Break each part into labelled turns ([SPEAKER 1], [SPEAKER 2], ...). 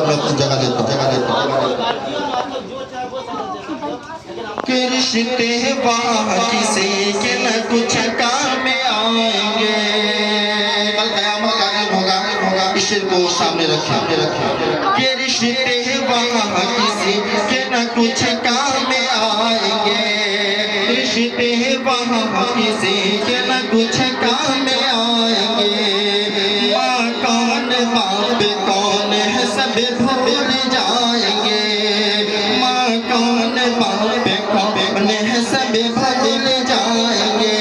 [SPEAKER 1] में अपनी जगह देता कि रिश्ते बाकी से कि न कुछ काम आएंगे, कल क़यामत कायम होगा। इस शिर को सामने रखे कि रिश्ते बाकी से कि न कुछ काम आएंगे, रिश्ते बाकी से कि न कुछ काम आएंगे। माँ कौन बाप कौन है सब भूल जाएंगे, माँ कौन बाप कौन है सब भूल जाएंगे।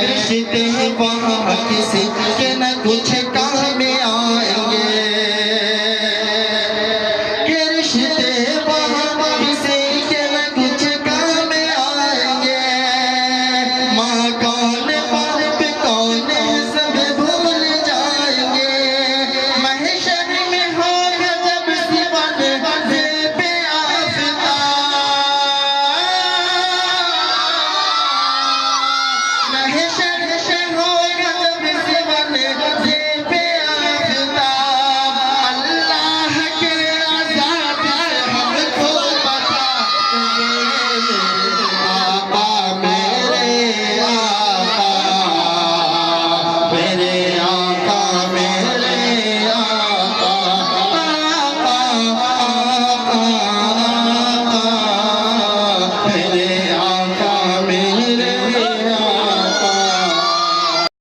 [SPEAKER 1] रिश्ते वहाँ किसी के न कुछ काम आएंगे, कि रिश्ते वहाँ किसी के न कुछ काम आएंगे। माँ कौन बाप कौन है सब भूल जाएंगे। महशर में होगा जब सिवन ज़ेब आफ़ताब, महशर में होगा जब सिवन